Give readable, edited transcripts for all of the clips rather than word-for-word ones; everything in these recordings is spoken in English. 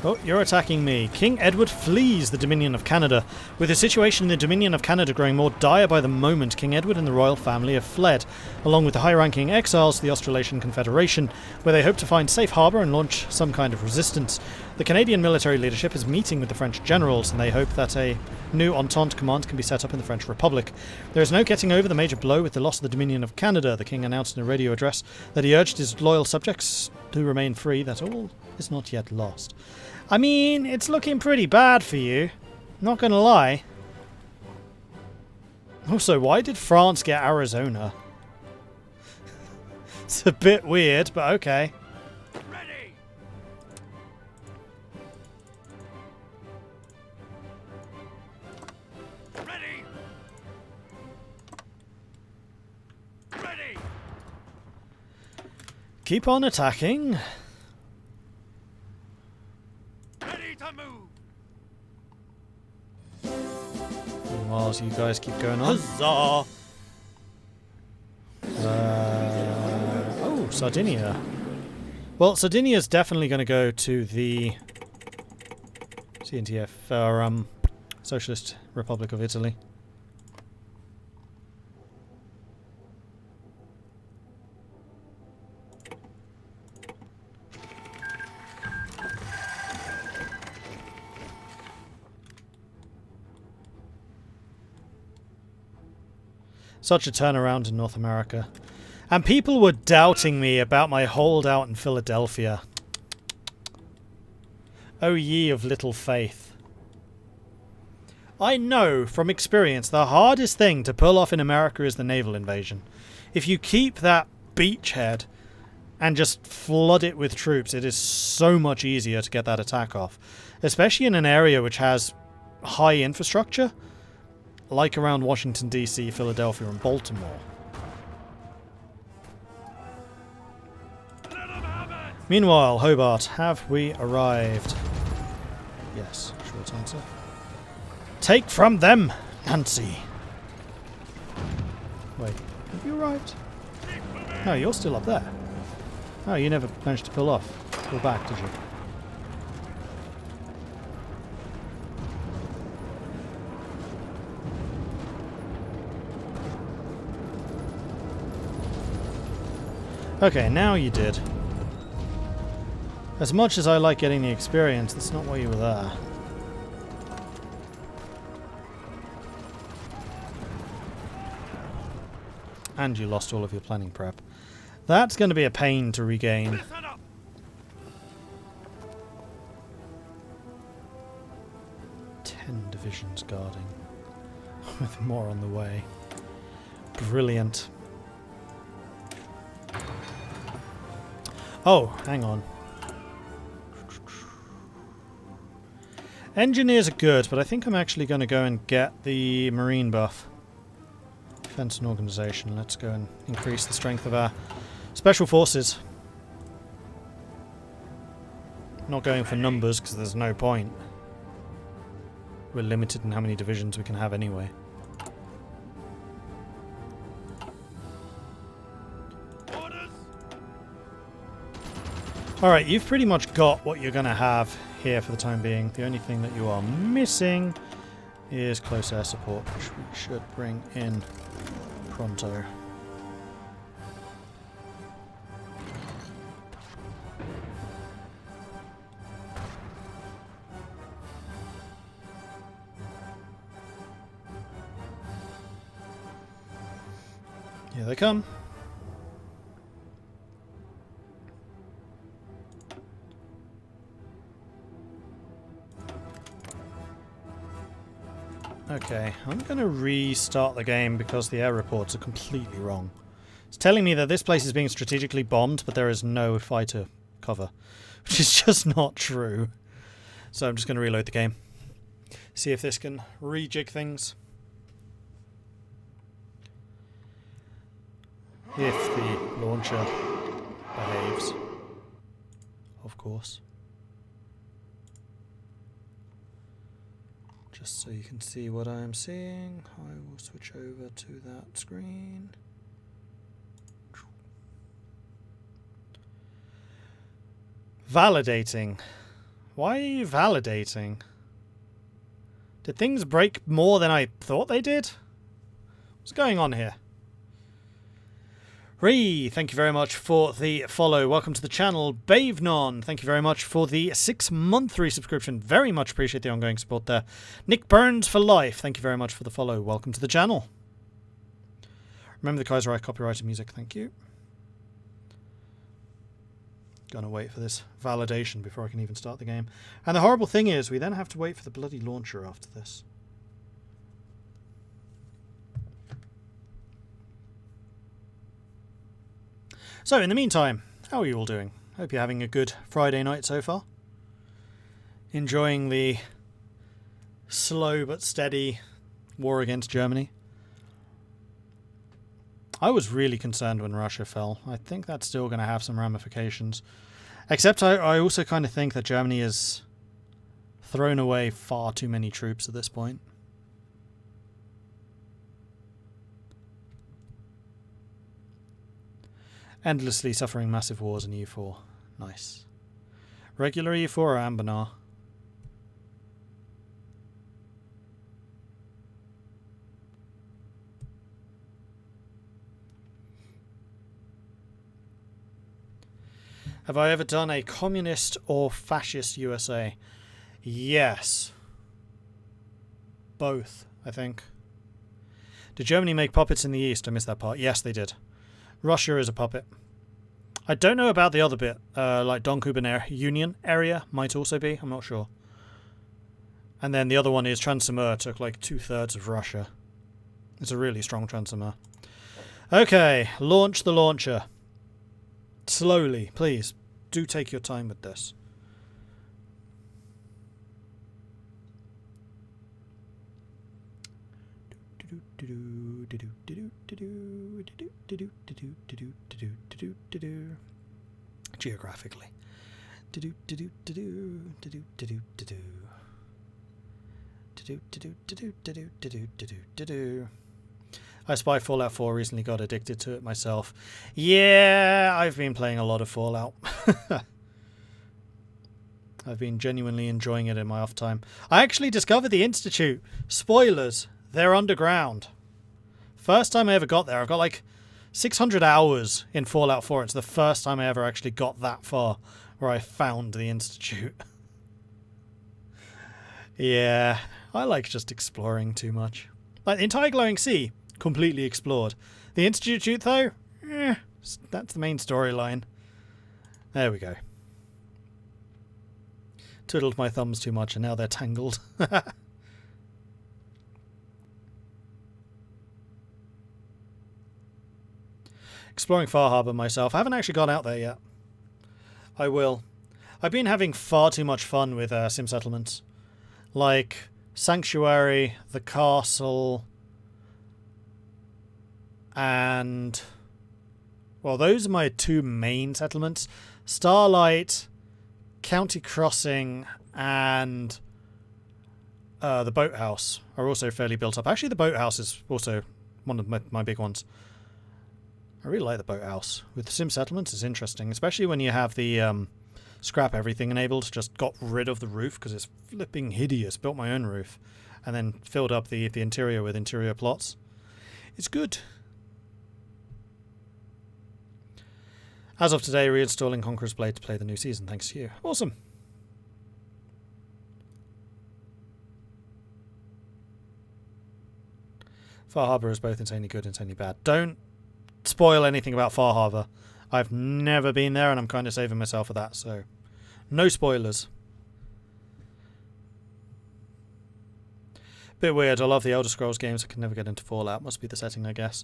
Oh, you're attacking me. King Edward flees the Dominion of Canada. With the situation in the Dominion of Canada growing more dire by the moment, King Edward and the royal family have fled, along with the high-ranking exiles to the Australasian Confederation, where they hope to find safe harbour and launch some kind of resistance. The Canadian military leadership is meeting with the French generals, and they hope that a new Entente command can be set up in the French Republic. There is no getting over the major blow with the loss of the Dominion of Canada. The King announced in a radio address that he urged his loyal subjects to remain free, that all is not yet lost. I mean, it's looking pretty bad for you. Not gonna lie. Also, why did France get Arizona? It's a bit weird, but okay. Ready. Ready. Ready. Keep on attacking. Ready to move. Whilst you guys keep going on. Huzzah! Oh, Sardinia. Well, Sardinia's definitely going to go to the CNTF, or Socialist Republic of Italy. Such a turnaround in North America. And people were doubting me about my holdout in Philadelphia. O ye of little faith. I know from experience the hardest thing to pull off in America is the naval invasion. If you keep that beachhead and just flood it with troops, it is so much easier to get that attack off. Especially in an area which has high infrastructure. Like around Washington, D.C., Philadelphia, and Baltimore. Meanwhile, Hobart, have we arrived? Yes, short answer. Take from them, Nancy! Wait, have you arrived? No, you're still up there. Oh, you never managed to pull off. Pull back, did you? Okay, now you did. As much as I like getting the experience, that's not why you were there. And you lost all of your planning prep. That's going to be a pain to regain. 10 divisions guarding. With more on the way. Brilliant. Oh, hang on. Engineers are good, but I think I'm actually going to go and get the Marine buff. Defense and Organization. Let's go and increase the strength of our Special Forces. Not going for numbers, because there's no point. We're limited in how many divisions we can have anyway. Alright, you've pretty much got what you're going to have here for the time being. The only thing that you are missing is close air support, which we should bring in pronto. Here they come. Okay, I'm going to restart the game because the air reports are completely wrong. It's telling me that this place is being strategically bombed, but there is no fighter cover, which is just not true. So I'm just going to reload the game. See if this can rejig things. If the launcher behaves, of course. Just so you can see what I am seeing, I will switch over to that screen. Validating. Why are you validating? Did things break more than I thought they did? What's going on here? Ree, thank you very much for the follow. Welcome to the channel. Bavenon, thank you very much for the 6-month resubscription. Very much appreciate the ongoing support there. Nick Burns for life, thank you very much for the follow. Welcome to the channel. Remember the Kaiserreich copyrighted music, thank you. Gonna wait for this validation before I can even start the game. And the horrible thing is, we then have to wait for the bloody launcher after this. So, in the meantime, how are you all doing? Hope you're having a good Friday night so far. Enjoying the slow but steady war against Germany. I was really concerned when Russia fell. I think that's still going to have some ramifications. Except I also kind of think that Germany has thrown away far too many troops at this point. Endlessly suffering massive wars in EU4. Nice. Regular EU4 or Ambanar? Have I ever done a communist or fascist USA? Yes. Both, I think. Did Germany make puppets in the East? I missed that part. Yes, they did. Russia is a puppet. I don't know about the other bit, like Donkuben Union area might also be, I'm not sure. And then the other one is Transimur, took like 2/3 of Russia. It's a really strong Transimur. Okay, launch the launcher. Slowly, please. Do take your time with this. Geographically. I spy Fallout 4, recently got addicted to it myself. Yeah, I've been playing a lot of Fallout. I've been genuinely enjoying it in my off time. I actually discovered the Institute. Spoilers, they're underground. First time I ever got there. I've got like 600 hours in Fallout 4. It's the first time I ever actually got that far where I found the Institute. Yeah, I like just exploring too much. Like the entire Glowing Sea, completely explored. The Institute, though, that's the main storyline. There we go. Twiddled my thumbs too much and now they're tangled. Exploring Far Harbour myself. I haven't actually gone out there yet. I will. I've been having far too much fun with sim settlements. Like Sanctuary, the Castle, and... well, those are my two main settlements. Starlight, County Crossing, and the Boathouse are also fairly built up. Actually, the Boathouse is also one of my big ones. I really like the Boathouse. With sim settlements, it's interesting, especially when you have the scrap everything enabled. Just got rid of the roof because it's flipping hideous. Built my own roof, and then filled up the interior with interior plots. It's good. As of today, reinstalling Conqueror's Blade to play the new season. Thanks to you. Awesome. Far Harbour is both insanely good and insanely bad. Don't spoil anything about Far Harbour. I've never been there and I'm kind of saving myself for that, so no spoilers. Bit weird. I love the Elder Scrolls games. I can never get into Fallout. Must be the setting, I guess.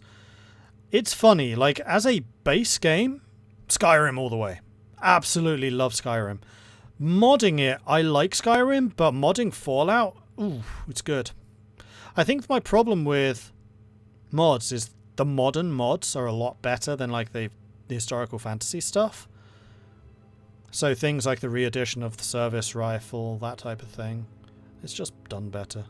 It's funny. Like, as a base game, Skyrim all the way. Absolutely love Skyrim. Modding it, I like Skyrim, but modding Fallout, ooh, it's good. I think my problem with mods is the modern mods are a lot better than like the historical fantasy stuff. So things like the re-edition of the service rifle, that type of thing, it's just done better.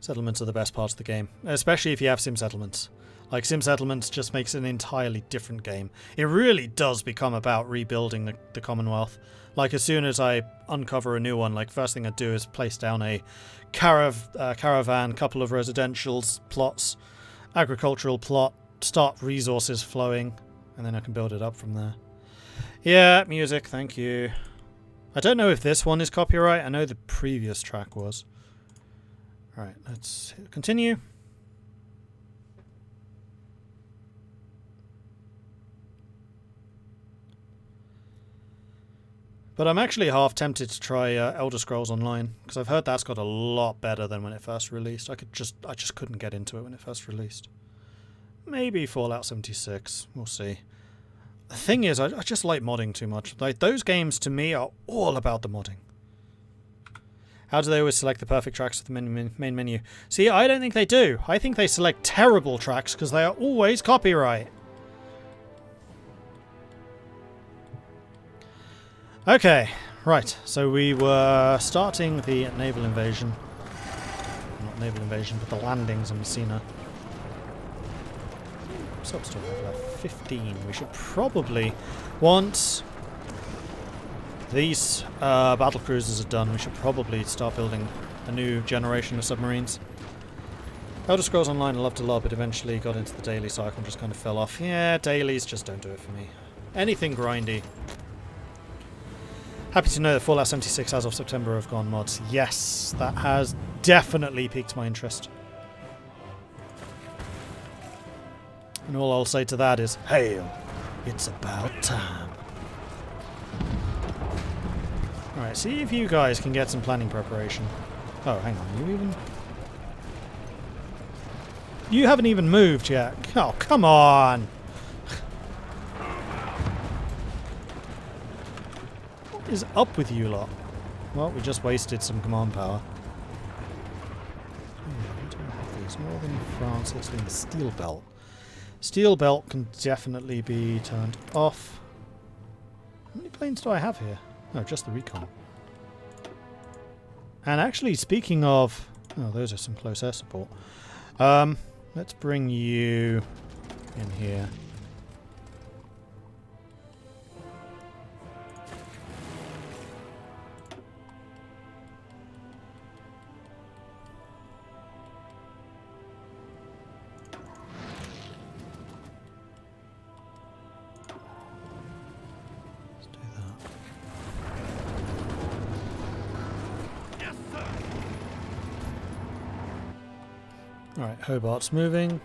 Settlements are the best part of the game, especially if you have sim settlements. Like, sim settlements just makes an entirely different game. It really does become about rebuilding the Commonwealth. Like, as soon as I uncover a new one, like, first thing I do is place down a caravan, couple of residentials, plots, agricultural plot, start resources flowing, and then I can build it up from there. Yeah, music, thank you. I don't know if this one is copyright. I know the previous track was. Alright, let's continue. But I'm actually half tempted to try Elder Scrolls Online, because I've heard that's got a lot better than when it first released. I just couldn't get into it when it first released. Maybe Fallout 76. We'll see. The thing is, I just like modding too much. Like, those games to me are all about the modding. How do they always select the perfect tracks for the main menu? See, I don't think they do. I think they select terrible tracks because they are always copyright. Okay, right. So we were starting the naval invasion. Not naval invasion, but the landings in Messina. So I'm still level 15. We should probably, once these battle cruisers are done, we should probably start building a new generation of submarines. Elder Scrolls Online I loved a lot, but eventually got into the daily cycle and just kind of fell off. Yeah, dailies just don't do it for me. Anything grindy. Happy to know that Fallout 76 as of September have gone mods. Yes, that has definitely piqued my interest. And all I'll say to that is, hail, it's about time. Alright, see if you guys can get some planning preparation. Oh, hang on, you haven't even moved yet. Oh, come on! What is up with you lot? Well, we just wasted some command power. Northern France, it's in the steel belt. Steel belt can definitely be turned off. How many planes do I have here? No, just the recon. And actually, speaking of... Oh, those are some close air support. Let's bring you in here. Alright, Hobart's moving.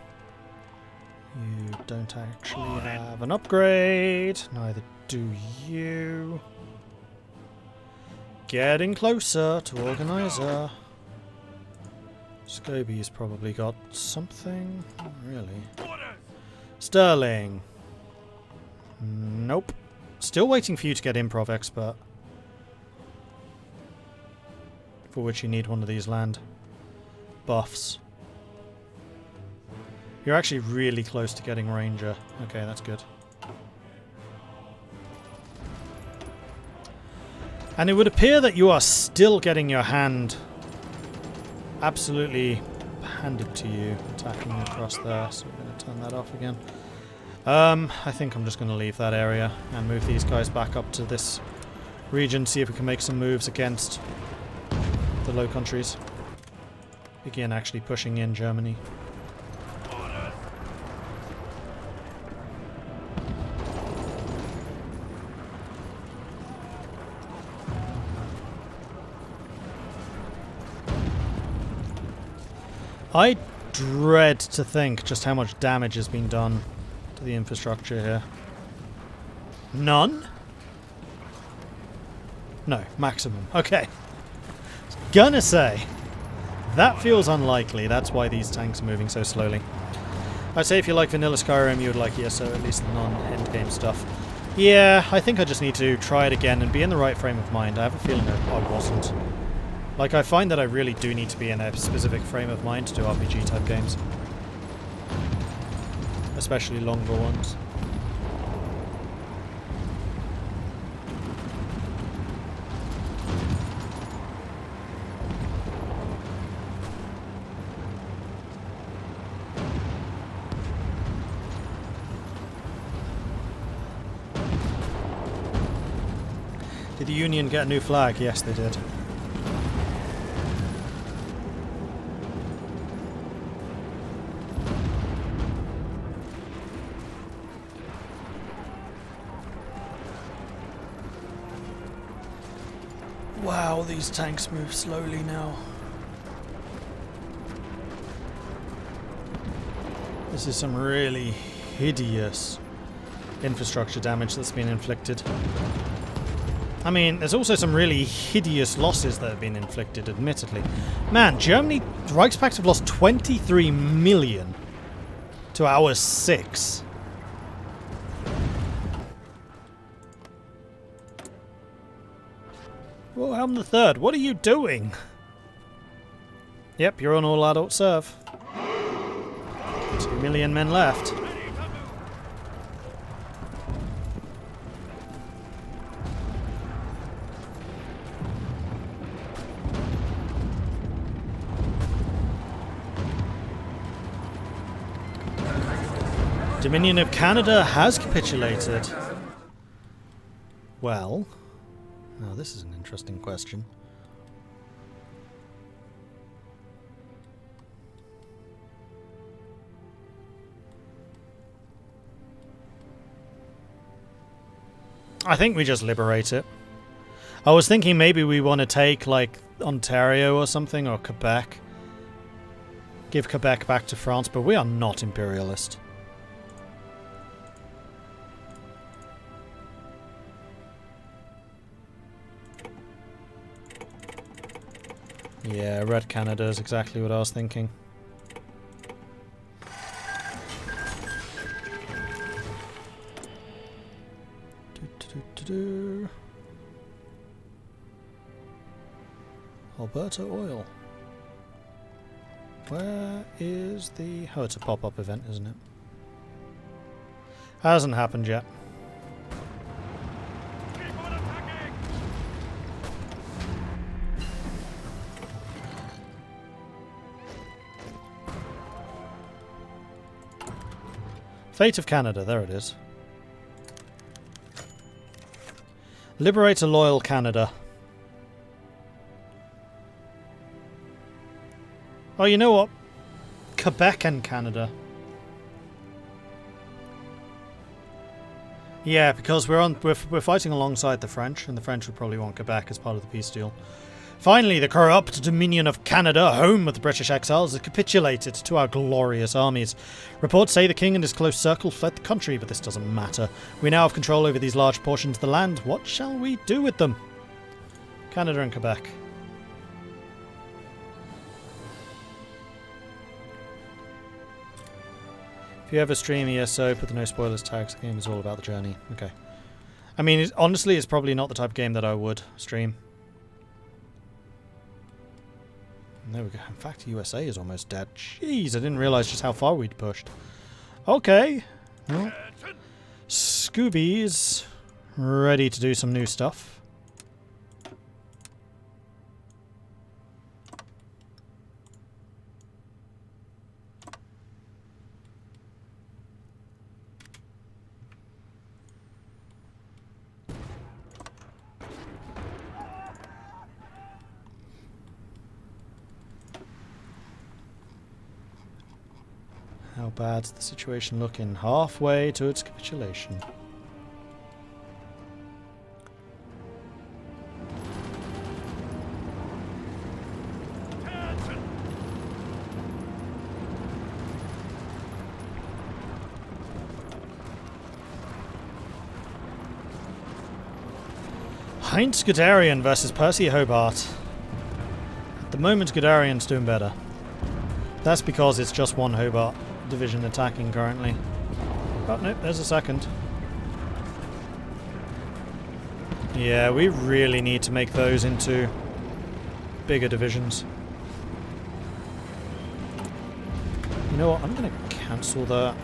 You don't actually have an upgrade. Neither do you. Getting closer to Organizer. Scobie's probably got something. Not really. Sterling. Nope. Still waiting for you to get Improv Expert. For which you need one of these land buffs. You're actually really close to getting Ranger. Okay, that's good. And it would appear that you are still getting your hand absolutely handed to you, attacking across there, so we're going to turn that off again. I think I'm just going to leave that area and move these guys back up to this region, see if we can make some moves against the Low Countries. Begin actually pushing in Germany. I dread to think just how much damage has been done to the infrastructure here. None? No, maximum. Okay. Gonna say, that feels unlikely. That's why these tanks are moving so slowly. I'd say if you like vanilla Skyrim, you would like ESO, at least the non-endgame stuff. Yeah, I think I just need to try it again and be in the right frame of mind. I have a feeling that I wasn't. Like, I find that I really do need to be in a specific frame of mind to do RPG-type games. Especially longer ones. Did the Union get a new flag? Yes, they did. Wow, these tanks move slowly now. This is some really hideous infrastructure damage that's been inflicted. I mean, there's also some really hideous losses that have been inflicted, admittedly. Man, Germany, Reichspakt have lost 23 million to our 6. Wilhelm III, what are you doing? Yep, you're on all adult serve. 2 million men left. Dominion of Canada has capitulated. Well, now this is an interesting question. I think we just liberate it. I was thinking maybe we want to take, like, Ontario or something, or Quebec. Give Quebec back to France, but we are not imperialist. Yeah, Red Canada is exactly what I was thinking. Alberta Oil. Where is the... Oh, it's a pop-up event, isn't it? Hasn't happened yet. Keep on attacking! Fate of Canada, there it is. Liberate a loyal Canada. Oh, you know what? Quebec and Canada. Yeah, because we're fighting alongside the French, and the French would probably want Quebec as part of the peace deal. Finally, the corrupt Dominion of Canada, home of the British exiles, has capitulated to our glorious armies. Reports say the king and his close circle fled the country, but this doesn't matter. We now have control over these large portions of the land. What shall we do with them? Canada and Quebec. If you ever stream ESO, put the no spoilers tags. The game is all about the journey. Okay. I mean, honestly, it's probably not the type of game that I would stream. There we go. In fact, USA is almost dead. Jeez, I didn't realise just how far we'd pushed. Okay. Well, Scooby's ready to do some new stuff. How bad's the situation looking? Halfway to its capitulation. Heinz Guderian versus Percy Hobart. At the moment, Guderian's doing better. That's because it's just one Hobart division attacking currently. Oh no, there's a second. Yeah, we really need to make those into bigger divisions. You know what, I'm going to cancel that.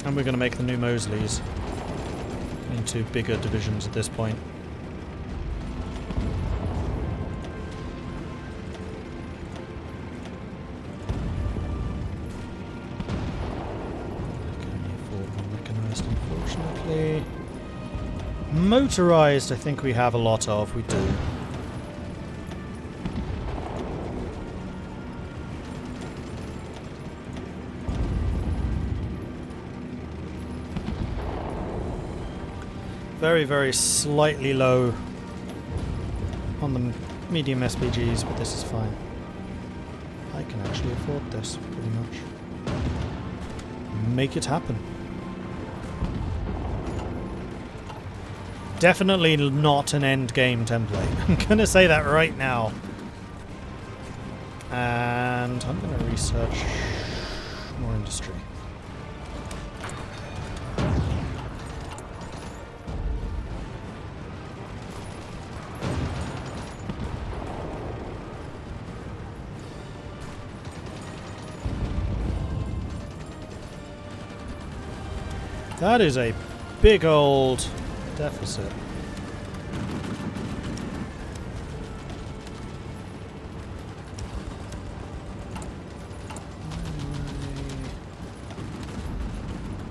And we're going to make the new Mosleys into bigger divisions at this point. Motorized, I think we have a lot of. We do. Very, very slightly low on the medium SPGs, but this is fine. I can actually afford this, pretty much. Make it happen. Definitely not an end game template. I'm gonna say that right now. And I'm gonna research more industry. That is a big old deficit.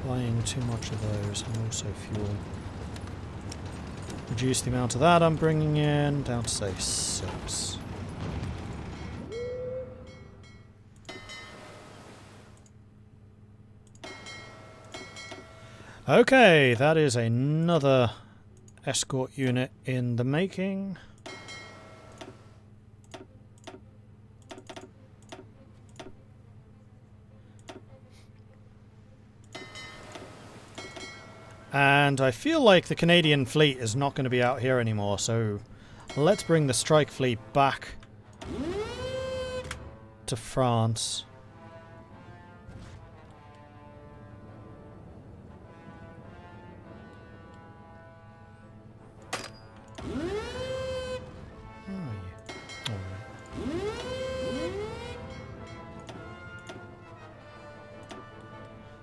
Buying too much of those, and also fuel. Reduce the amount of that I'm bringing in down to say 6. Okay, that is another escort unit in the making. And I feel like the Canadian fleet is not going to be out here anymore, so let's bring the strike fleet back to France.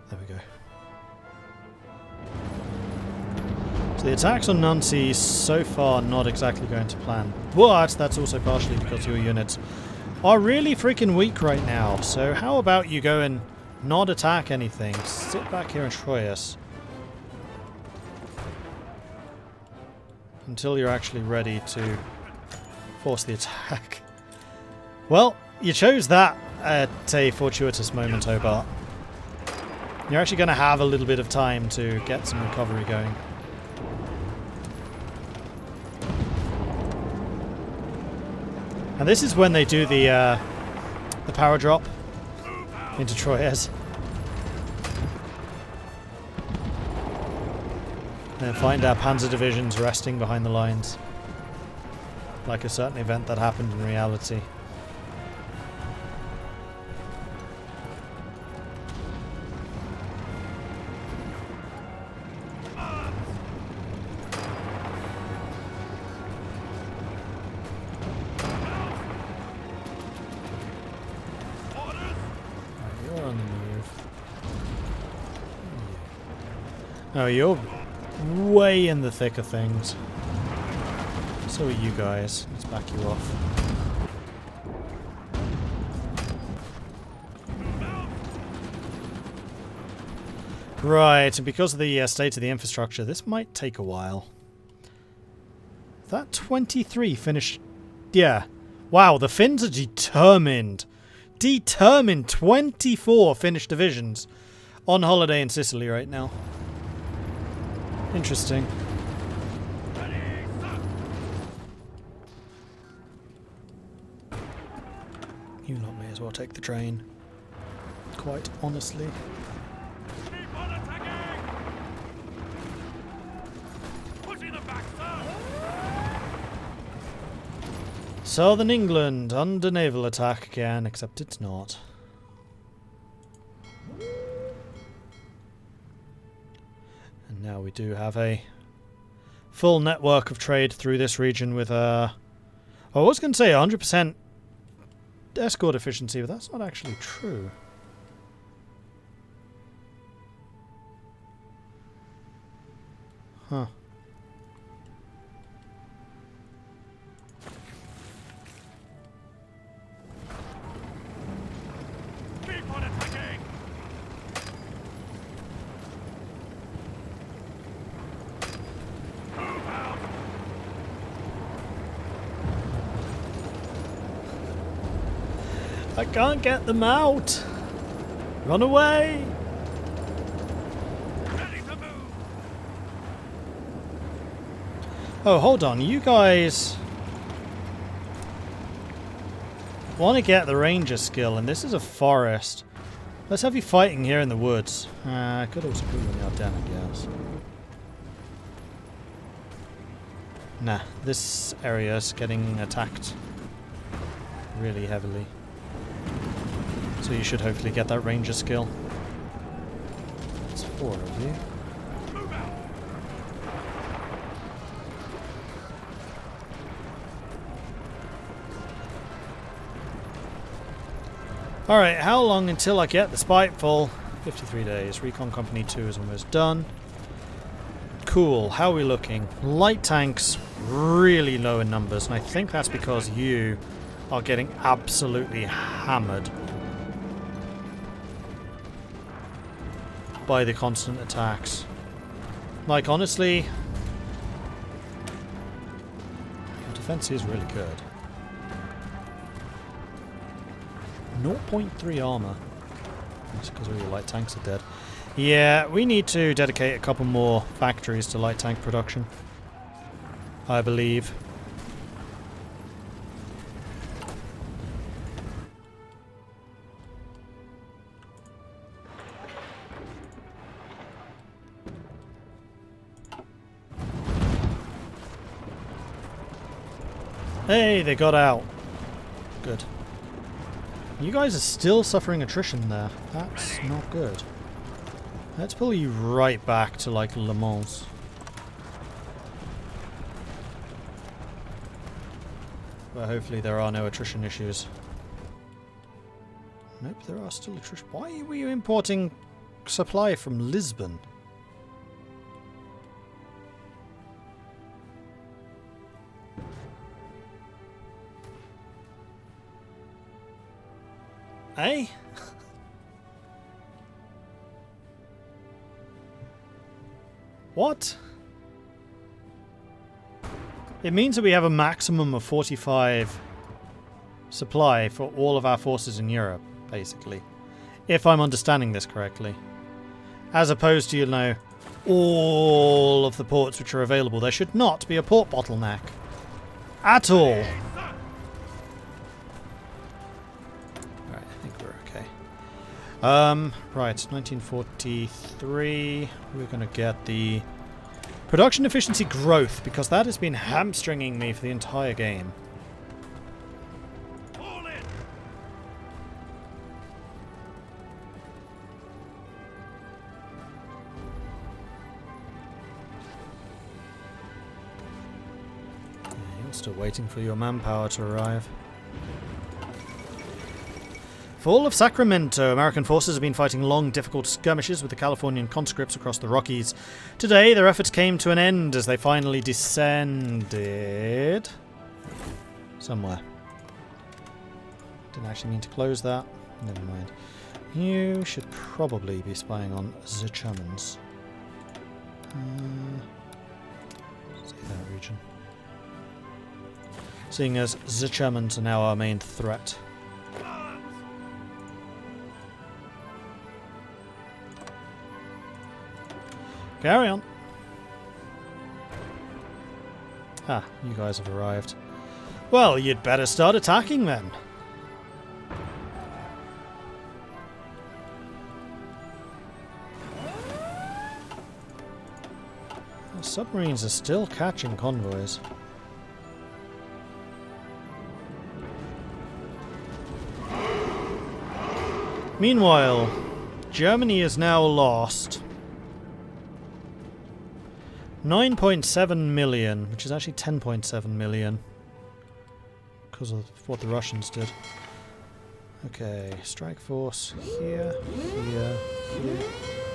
There we go. So the attacks on Nancy so far not exactly going to plan, but that's also partially because your units are really freaking weak right now. So how about you go and not attack anything, sit back here and destroy us until you're actually ready to force the attack. Well, you chose that at a fortuitous moment, Hobart. You're actually going to have a little bit of time to get some recovery going. And this is when they do the power drop into Troyes. And find our panzer divisions resting behind the lines. Like a certain event that happened in reality. Oh, you're way in the thick of things. So are you guys. Let's back you off. Right, and because of the state of the infrastructure, this might take a while. That 23 finished... Yeah. Wow, the Finns are determined. Determined 24 finished divisions on holiday in Sicily right now. Interesting. You lot may as well take the train. Quite honestly. Keep on attacking! Pushing them back, sir! Southern England under naval attack again, except it's not. And now we do have a full network of trade through this region with I was going to say 100% escort efficiency, but that's not actually true. Huh. Keep on attacking! Move can't get them out! Run away! Ready to move. Oh, hold on. You guys want to get the ranger skill, and this is a forest. Let's have you fighting here in the woods. I could also put you in the Ardennes, I guess. Nah, this area is getting attacked really heavily. So you should hopefully get that ranger skill. There's 4 of you. Move out. Alright, how long until I get the Spiteful? 53 days. Recon Company 2 is almost done. Cool. How are we looking? Light tanks really low in numbers, and I think that's because you are getting absolutely hammered by the constant attacks. Like, honestly, your defense is really good. 0.3 armor. That's because all your light tanks are dead. Yeah, we need to dedicate a couple more factories to light tank production, I believe. Hey, they got out. Good. You guys are still suffering attrition there. That's not good. Let's pull you right back to, like, Le Mans. Where hopefully there are no attrition issues. Nope, there are still attrition. Why were you importing supply from Lisbon? Eh? What? It means that we have a maximum of 45 supply for all of our forces in Europe, basically. If I'm understanding this correctly. As opposed to, you know, all of the ports which are available. There should not be a port bottleneck. At all. Right, 1943, we're going to get the production efficiency growth, because that has been hamstringing me for the entire game. All in. You're still waiting for your manpower to arrive. Fall of Sacramento. American forces have been fighting long, difficult skirmishes with the Californian conscripts across the Rockies. Today, their efforts came to an end as they finally descended somewhere. Didn't actually mean to close that. Never mind. You should probably be spying on the Germans. See that region. Seeing as the Germans are now our main threat. Carry on. Ah, you guys have arrived. Well, you'd better start attacking then. The submarines are still catching convoys. Meanwhile, Germany is now lost 9.7 million, which is actually 10.7 million because of what the Russians did. Okay, strike force here, here, here.